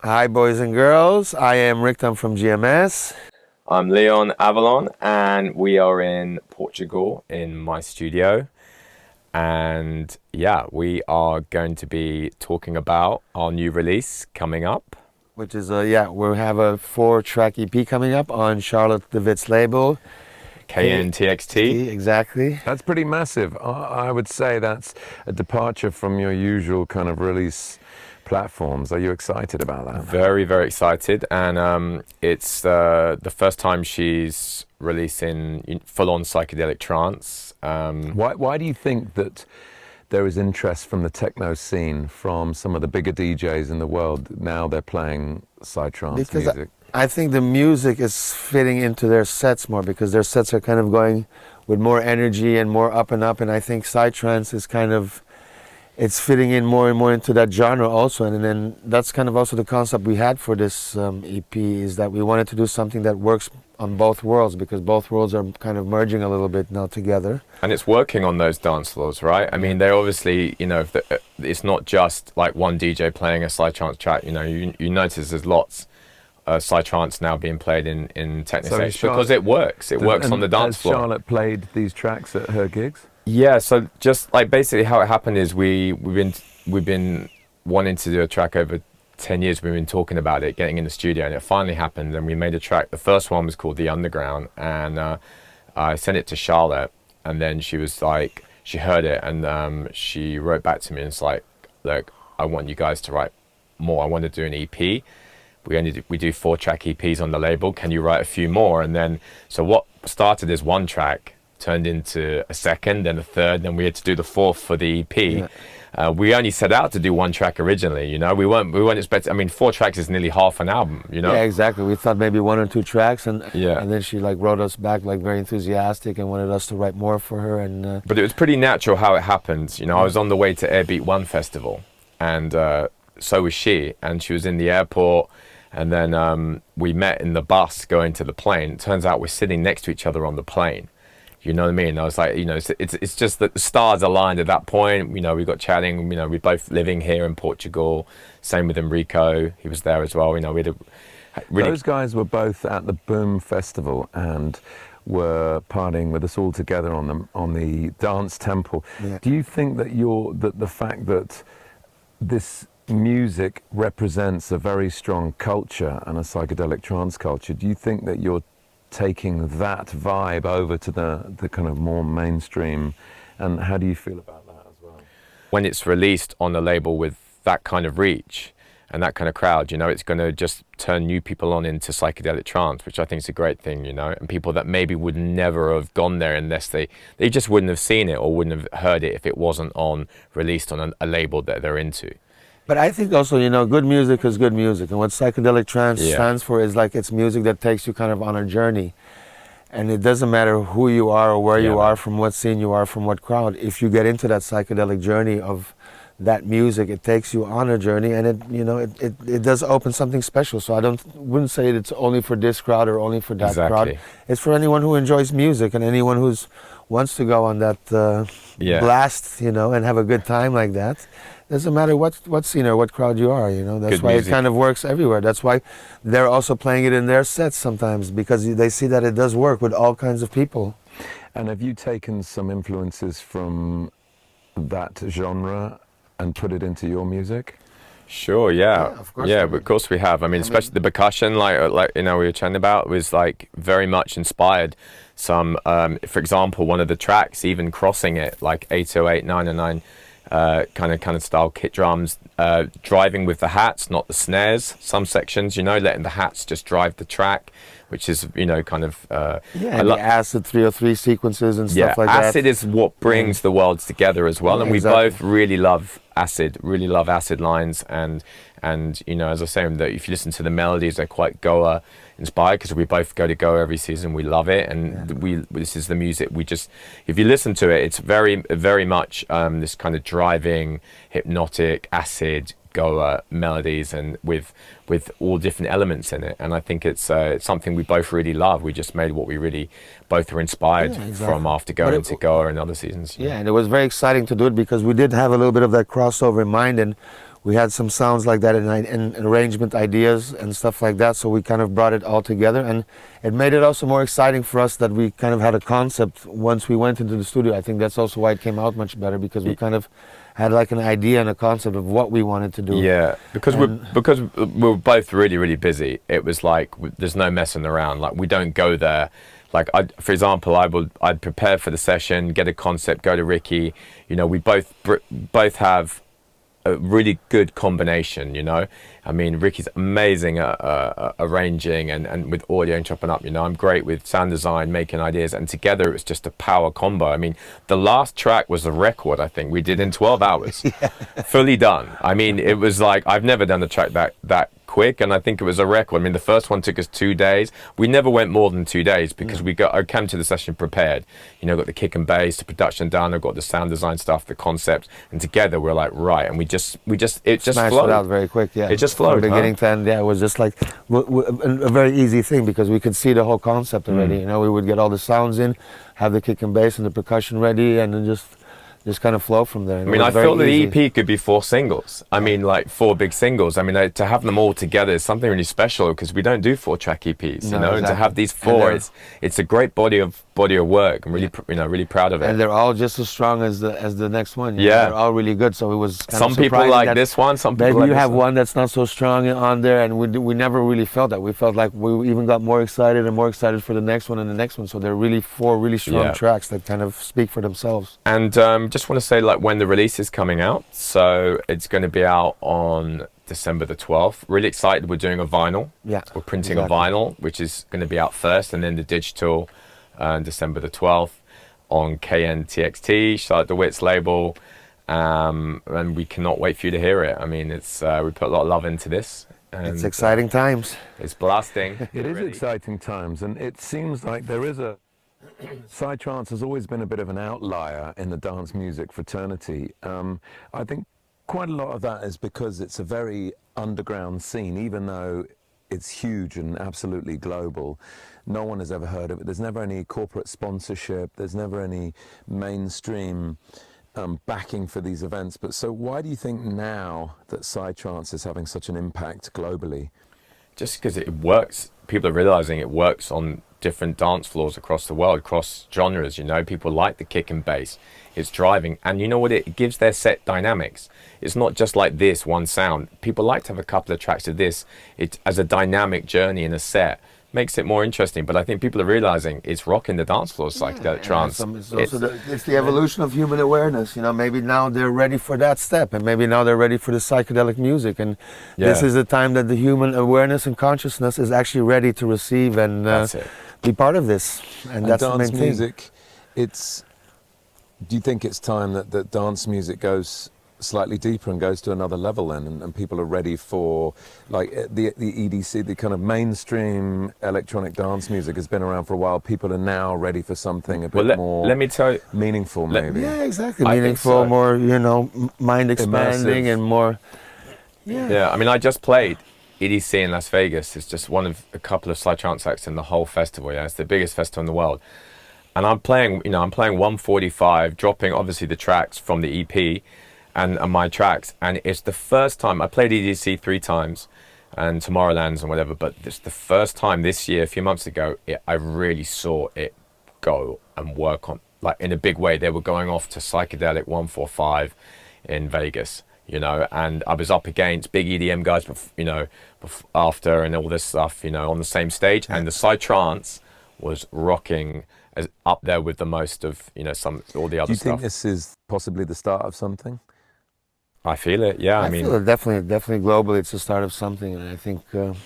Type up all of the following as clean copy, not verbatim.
Hi, boys and girls. I am Rick. I'm from GMS. I'm Leon Avalon, and we are in Portugal in my studio. And yeah, we are going to be talking about our new release coming up. Which is, we have a 4-track EP coming up on Charlotte de Witte's label. KNTXT. Exactly. That's pretty massive. I would say that's a departure from your usual kind of release platforms. Are you excited about that? Very, very excited. And it's the first time she's releasing full-on psychedelic trance. Why do you think that there is interest from the techno scene, from some of the bigger DJs in the world? Now they're playing Psytrance music. I think the music is fitting into their sets more, because their sets are kind of going with more energy and more up, and I think Psytrance is kind of, it's fitting in more and more into that genre also. And then that's kind of also the concept we had for this EP, is that we wanted to do something that works on both worlds, because both worlds are kind of merging a little bit now together. And it's working on those dance floors, right? I mean, they obviously, it's not just like one DJ playing a Psytrance track. You notice there's lots Psytrance now being played in techno sets, because it works. It works on the dance floor. Has Charlotte played these tracks at her gigs? Yeah, so just like basically how it happened is we've been wanting to do a track over 10 years. We've been talking about it, getting in the studio, and it finally happened, and we made a track. The first one was called The Underground, and I sent it to Charlotte, and then she was like, she heard it, and she wrote back to me, and it's like, look, I want you guys to write more. I want to do an EP. We do 4-track EPs on the label. Can you write a few more? And then, so what started as 1 track turned into a second, then a third, then we had to do the 4th for the EP. Yeah. We only set out to do 1 track originally, we weren't expecting. I mean, 4 tracks is nearly half an album, Yeah, exactly. We thought maybe 1 or 2 tracks, and yeah. And then she like wrote us back like very enthusiastic and wanted us to write more for her. And but it was pretty natural how it happened. I was on the way to Airbeat 1 festival, and so was she, and she was in the airport. And then we met in the bus going to the plane. It turns out we're sitting next to each other on the plane. You know what I mean? I was like, it's just that the stars aligned at that point. We got chatting. We're both living here in Portugal. Same with Enrico. He was there as well. We had a really... Those guys were both at the Boom Festival and were partying with us all together on the Dance Temple. Yeah. Do you think that the fact that this music represents a very strong culture and a psychedelic trance culture, do you think that you're taking that vibe over to the kind of more mainstream, and how do you feel about that as well? When it's released on a label with that kind of reach and that kind of crowd, it's going to just turn new people on into psychedelic trance, which I think is a great thing, and people that maybe would never have gone there unless they just wouldn't have seen it or wouldn't have heard it if it wasn't released on a label that they're into. But I think also, good music is good music. And what psychedelic trance stands for is like, it's music that takes you kind of on a journey. And it doesn't matter who you are or where you are, from what scene you are, from what crowd. If you get into that psychedelic journey of that music, it takes you on a journey, and it does open something special. So I wouldn't say it's only for this crowd or only for that crowd. It's for anyone who enjoys music and anyone who's wants to go on that blast, and have a good time like that. Doesn't matter what scene or what crowd you are, That's good why music. It kind of works everywhere. That's why they're also playing it in their sets sometimes, because they see that it does work with all kinds of people. And have you taken some influences from that genre and put it into your music? Sure, yeah. Of course. Yeah, of course we have. I mean, especially the percussion, like we were chatting about, was like very much inspired. Some, for example, one of the tracks, even crossing it, like 808, 909, kind of style kit drums, driving with the hats, not the snares. Some sections, letting the hats just drive the track, which is, kind of... and the acid 303 sequences and stuff like that. Acid is what brings the worlds together as well, and we both really love acid lines, and as I say, that if you listen to the melodies, they're quite Goa inspired, because we both go to Goa every season. We love it, and this is the music we just, if you listen to it, it's very, very much this kind of driving, hypnotic, acid Goa melodies, and with all different elements in it. And I think it's something we both really love. We just made what we really both were inspired from after going to Goa and other seasons. Yeah, and it was very exciting to do it, because we did have a little bit of that crossover in mind, and we had some sounds like that and arrangement ideas and stuff like that. So we kind of brought it all together, and it made it also more exciting for us that we kind of had a concept once we went into the studio. I think that's also why it came out much better, because we kind of had like an idea and a concept of what we wanted to do. Yeah, because we're both really, really busy. It was like there's no messing around. Like, we don't go there. Like, for example, I'd prepare for the session, get a concept, go to Ricky. You know, we both have a really good combination, you know. I mean, Ricky's amazing at arranging and with audio and chopping up, you know. I'm great with sound design, making ideas, and together it was just a power combo. I mean, the last track was a record, I think, we did in 12 hours, fully done. I mean, it was like, I've never done a track that quick, and I think it was a record. I mean, the first one took us 2 days. We never went more than 2 days because I came to the session prepared. You know, got the kick and bass, the production down, I got the sound design stuff, the concept, and together we're like, right, and it just smashed flowed it out very quick. Yeah, it just flowed from beginning to end. Yeah, it was just like a very easy thing because we could see the whole concept already. You know, we would get all the sounds in, have the kick and bass and the percussion ready, and then just kind of flow from there. I mean, I feel that the EP could be 4 singles. I mean, like 4 big singles. I mean, to have them all together is something really special because we don't do 4-track EPs, you know. Exactly. And to have these 4, it's a great body of work. I'm really, really proud of it. And they're all just as strong as the next one. Yeah, they're all really good. So it was kind some of people like this one. Some people maybe like you have this one that's not so strong on there, and we never really felt that. We felt like we even got more excited for the next one and the next one. So they're really 4 really strong tracks that kind of speak for themselves. And just want to say, like, when the release is coming out, so it's going to be out on December the 12th. Really excited. We're doing a vinyl. Yeah, we're printing a vinyl, which is going to be out first, and then the digital December the 12th on KNTXT, Charlotte de Witte's label, and we cannot wait for you to hear it. I mean, it's we put a lot of love into this. And it's exciting times. It's blasting. It is exciting times, and it seems like there is a Psy-Trance has always been a bit of an outlier in the dance music fraternity. I think quite a lot of that is because it's a very underground scene, even though it's huge and absolutely global. No one has ever heard of it. There's never any corporate sponsorship. There's never any mainstream backing for these events. But so why do you think now that Psy-Trance is having such an impact globally? Just because it works. People are realizing it works on different dance floors across the world, across genres, you know. People like the kick and bass. It's driving, and you know what, it gives their set dynamics. It's not just like this one sound. People like to have a couple of tracks of this. It as a dynamic journey in a set makes it more interesting. But I think people are realizing it's rocking the dance floors, psychedelic trance. It's the evolution of human awareness, you know. Maybe now they're ready for that step, and maybe now they're ready for the psychedelic music, and this is the time that the human awareness and consciousness is actually ready to receive and be part of this, and that's the main thing. Music, do you think it's time that dance music goes slightly deeper and goes to another level then, and people are ready for, like, the EDC, the kind of mainstream electronic dance music has been around for a while. People are now ready for something a bit more, let me tell you, meaningful, maybe. Yeah, exactly. Meaningful, more, you know, mind expanding, immersive. And more. Yeah, I mean, I just played EDC in Las Vegas. It's just one of a couple of Psy-Trance acts in the whole festival. Yeah, it's the biggest festival in the world. And I'm playing 145, dropping obviously the tracks from the EP and my tracks. And it's the first time, I played EDC 3 times and Tomorrowlands and whatever, but it's the first time this year, a few months ago, I really saw it go and work on, like, in a big way. They were going off to Psychedelic 145 in Vegas, you know, and I was up against big EDM guys, you know, after and all this stuff, you know, on the same stage. And the Psy-Trance was rocking as up there with the most of, you know, all the other stuff. Do you think this is possibly the start of something? I feel it, yeah. I mean, feel it definitely globally. It's the start of something, and I think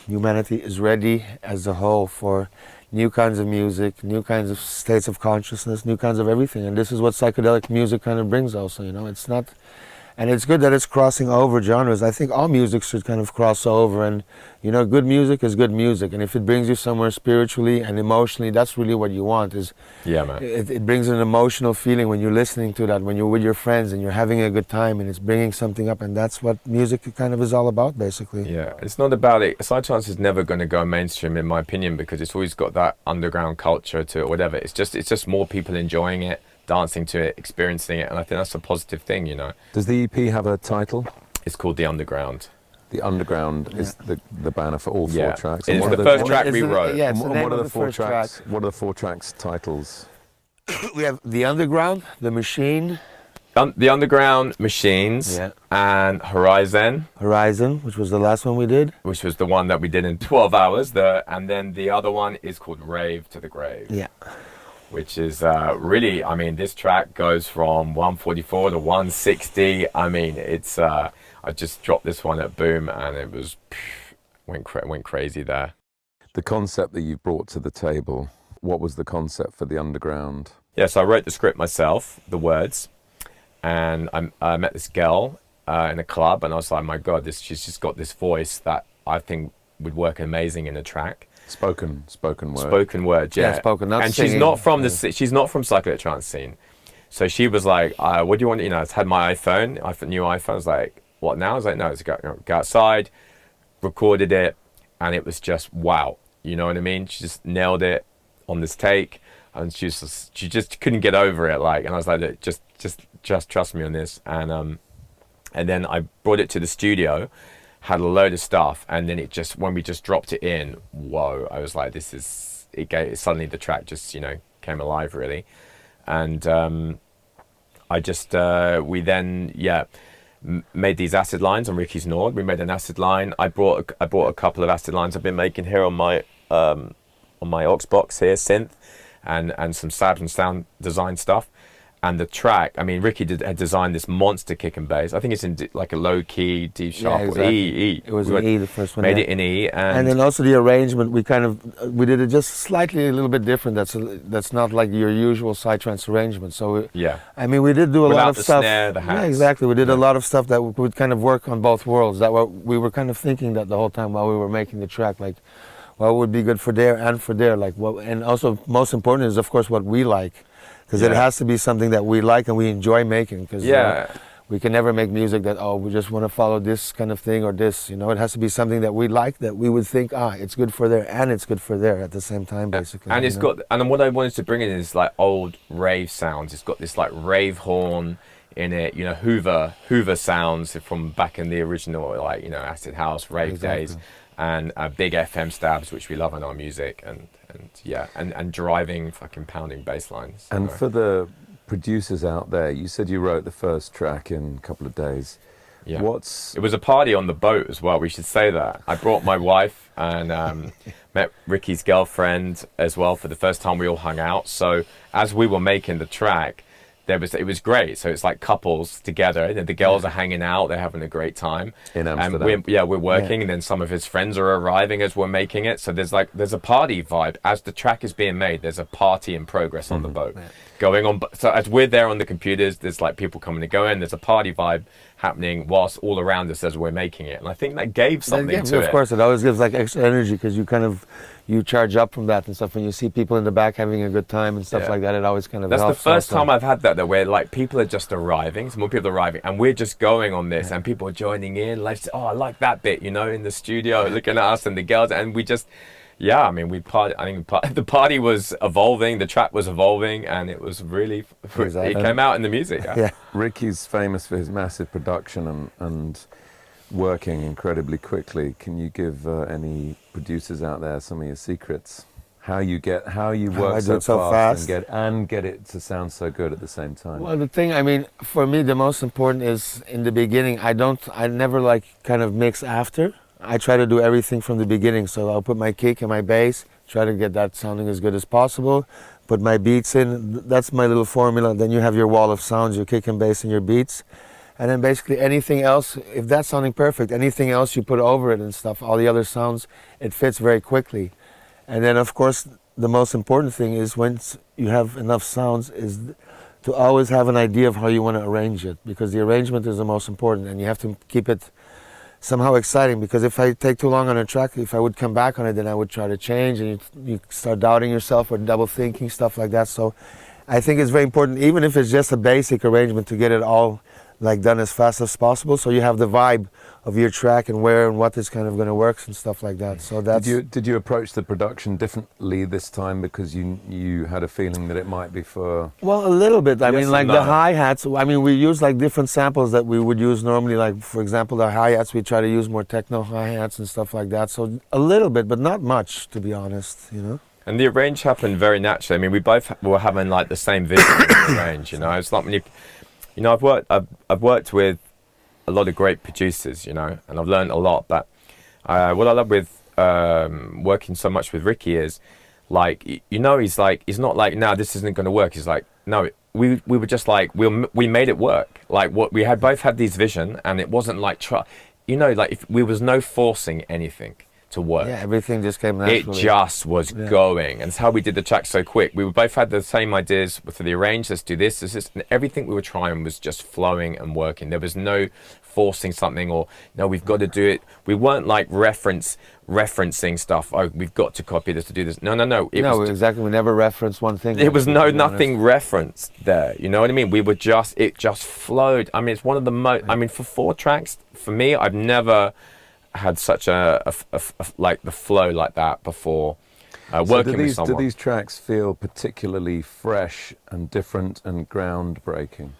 humanity is ready as a whole for new kinds of music, new kinds of states of consciousness, new kinds of everything. And this is what psychedelic music kind of brings also, you know. It's not, and it's good that it's crossing over genres. I think all music should kind of cross over, and, you know, good music is good music, and if it brings you somewhere spiritually and emotionally, that's really what you want. It brings an emotional feeling when you're listening to that, when you're with your friends and you're having a good time, and it's bringing something up, and that's what music kind of is all about, basically. Yeah, it's not about it. Psy-Trance is never going to go mainstream, in my opinion, because it's always got that underground culture to it, or whatever. It's just more people enjoying it, dancing to it, experiencing it, and I think that's a positive thing, you know. Does the EP have a title? It's called The Underground. The Underground is the banner for all 4 tracks. It's the first track we wrote. Yeah, And it's the what name are of the the 4 first tracks? track. What are the 4 tracks titles? We have The Underground, The Machine, The Underground, Machines, and Horizon. Horizon, which was the last one we did. Which was the one that we did in 12 hours. And then the other one is called Rave to the Grave. Yeah. Which is really, I mean, this track goes from 144 to 160. I mean, it's, I just dropped this one at Boom and it was, went crazy there. The concept that you brought to the table, what was the concept for The Underground? Yeah, so I wrote the script myself, the words, and I met this girl in a club and I was like, my God, she's just got this voice that I think would work amazing in a track. Spoken word. Spoken word, yeah. Spoken, not and singing. she's not from she's not from psychedelic trance scene. So she was like, what do you want? You know, I had my iPhone, new iPhone. I was like, what now? I was like, no, it's go outside, recorded it, and it was just wow. You know what I mean? She just nailed it on this take, and she just couldn't get over it. Like, and I was like, just trust me on this. And then I brought it to the studio, had a load of stuff, and then when we just dropped it in, whoa, I was like, suddenly the track just, came alive really. And we then, made these acid lines on Ricky's Nord. We made an acid line. I brought a couple of acid lines I've been making here on my aux box here, synth, and some sound design stuff. And the track, I mean, Ricky had designed this monster kick and bass. I think it's in like a low key D sharp or E. It was in E, the first one. Made it in E, and then also the arrangement. We did it just slightly a little bit different. That's not like your usual Psytrance arrangement. So I mean, we did do a lot of stuff. Snare, the hats. Yeah, exactly. We did a lot of stuff that would kind of work on both worlds. We were kind of thinking that the whole time while we were making the track, like what would be good for there and for there, like what. And also most important is of course what we like. Because it has to be something that we like and we enjoy making. Because we can never make music that, we just want to follow this kind of thing or this. It has to be something that we like, that we would think, it's good for there and it's good for there at the same time, basically. And it's got, and what I wanted to bring in is like old rave sounds. It's got this like rave horn in it, Hoover sounds from back in the original, like, acid house, rave days. And big FM stabs, which we love in our music, and driving, fucking pounding bass lines. And for the producers out there, you said you wrote the first track in a couple of days. Yeah. It was a party on the boat as well, we should say that. I brought my wife and met Ricky's girlfriend as well for the first time. We all hung out. So as we were making the track, it was great. So it's like couples together. The girls are hanging out. They're having a great time. In Amsterdam. And we're working, and then some of his friends are arriving as we're making it. So there's a party vibe. As the track is being made, there's a party in progress on the boat going on. So as we're there on the computers, there's like people coming and going. There's a party vibe happening whilst all around us as we're making it. And I think that gave something to it. Of course, it always gives like extra energy because you charge up from that and stuff. When you see people in the back having a good time and stuff like that, it always kind of helps. That's the first time I've had that where like people are just arriving, some more people are arriving, and we're just going on this, and people are joining in. Like, I like that bit, in the studio, looking at us and the girls, and we just, I mean, we party. I think the party was evolving, the track was evolving, and it was really, it came out in the music. Ricky's famous for his massive production and working incredibly quickly. Can you give any producers out there some of your secrets? How you work so fast and get it to sound so good at the same time? Well, the thing, I mean, for me, the most important is in the beginning. I never like kind of mix after. I try to do everything from the beginning. So I'll put my kick and my bass, try to get that sounding as good as possible. Put my beats in. That's my little formula. Then you have your wall of sounds, your kick and bass and your beats. And then basically anything else, if that's sounding perfect, anything else you put over it and stuff, all the other sounds, it fits very quickly. And then of course, the most important thing is once you have enough sounds is to always have an idea of how you want to arrange it, because the arrangement is the most important and you have to keep it somehow exciting, because if I take too long on a track, if I would come back on it, then I would try to change and you start doubting yourself or double thinking, stuff like that. So I think it's very important, even if it's just a basic arrangement, to get it all like done as fast as possible, so you have the vibe of your track and where and what is kind of going to work and stuff like that. So that's. Did you approach the production differently this time because you had a feeling that it might be for? Well, a little bit. I Yes mean, like and no. the hi-hats, I mean, we use like different samples that we would use normally. Like, for example, the hi-hats, we try to use more techno hi-hats and stuff like that. So a little bit, but not much, to be honest, you know? And the arrange happened very naturally. I mean, we both were having like the same vision of the arrange, you know? It's like when you know, I've worked with a lot of great producers, you know, and I've learned a lot. But what I love with working so much with Ricky is, like, you know, he's not like, no, this isn't going to work. He's like, no, we were just like, we made it work. Like, what we had both had this vision, and it wasn't like, you know, like if we was no forcing anything to work. Yeah, everything just came naturally. It just was going, and it's how we did the track so quick. We both had the same ideas for the arrange. Let's do this, and everything we were trying was just flowing and working. There was no forcing something or no, we've got to do it. We weren't like referencing stuff. Oh, we've got to copy this to do this. No. Exactly. We never referenced one thing. It was nothing referenced there. You know what I mean? It just flowed. I mean, it's one of the most. I mean, for 4 tracks, for me, I've never had such a like the flow like that before. Working with someone. Do these tracks feel particularly fresh and different and groundbreaking?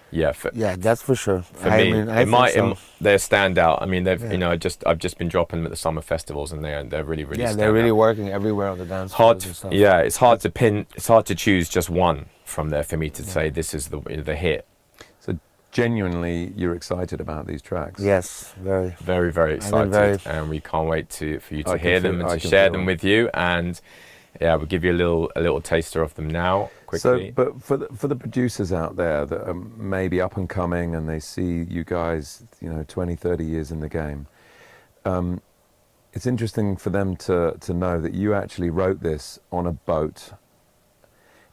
Yeah, that's for sure. For me, so. they're standout. I mean, they've you know, I've just been dropping them at the summer festivals, and they're really they're really working everywhere on the dance floors and stuff. Yeah, it's hard to choose just one from there for me to say this is the hit. So genuinely, you're excited about these tracks? Yes, very, very, very excited, and we can't wait for you to hear them and to share them with you. And yeah, we'll give you a little taster of them now. Quickly. So, but for the producers out there that are maybe up and coming and they see you guys, you know, 20, 30 years in the game, it's interesting for them to know that you actually wrote this on a boat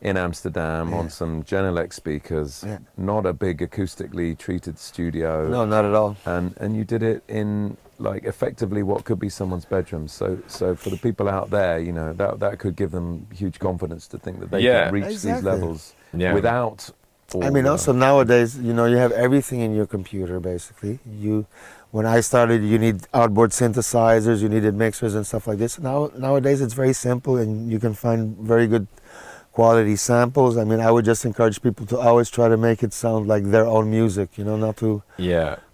in Amsterdam on some Genelec speakers, not a big acoustically treated studio. No, not at all. And you did it in like effectively what could be someone's bedroom. So for the people out there, you know, that could give them huge confidence to think that they can reach these levels without. I mean, also nowadays, you know, you have everything in your computer basically. When I started, you need outboard synthesizers, you needed mixers and stuff like this. Nowadays, it's very simple, and you can find very good quality samples. I mean, I would just encourage people to always try to make it sound like their own music, you know, not to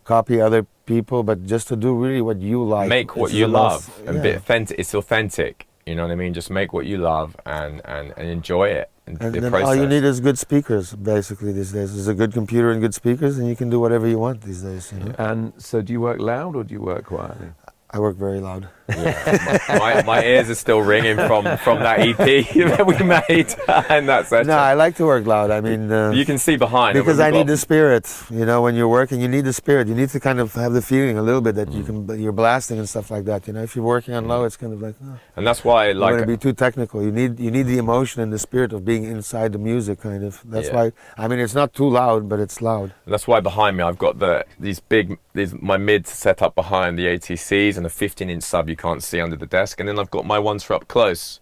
copy other people, but just to do really what you like. Make what you love. It's authentic, you know what I mean? Just make what you love and enjoy it. And then all you need is good speakers, basically, these days. There's a good computer and good speakers, and you can do whatever you want these days, you know? And so do you work loud or do you work quietly? I work very loud. Yeah. my ears are still ringing from that EP that we made and that session. No, I like to work loud. I mean, you can see behind because I need the spirit. You know, when you're working, you need the spirit. You need to kind of have the feeling a little bit that you're blasting and stuff like that. You know, if you're working on low, it's kind of like, and that's why you want to be too technical. You need the emotion and the spirit of being inside the music, kind of. That's why. I mean, it's not too loud, but it's loud. And that's why behind me I've got my mids set up behind the ATCs and a 15-inch sub you can't see under the desk, and then I've got my ones for up close,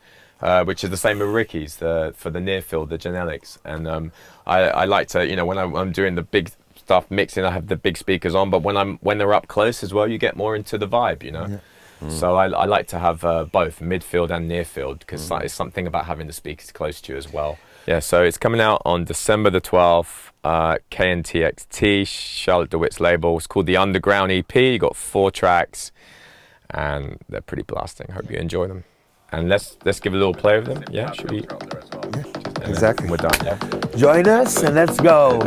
which is the same with Ricky's for the near field, the Genelix. And I like to, you know, when I'm doing the big stuff mixing, I have the big speakers on, but when they're up close as well, you get more into the vibe, you know. So I like to have both midfield and near field, because it's something about having the speakers close to you as well. Yeah, so it's coming out on December the 12th, KNTXT, Charlotte de Witte's label. It's called the Underground EP. You got 4 tracks, and they're pretty blasting. Hope you enjoy them. And let's give a little play of them. Yeah, should we? Exactly. We're done. Yeah. Join us and let's go.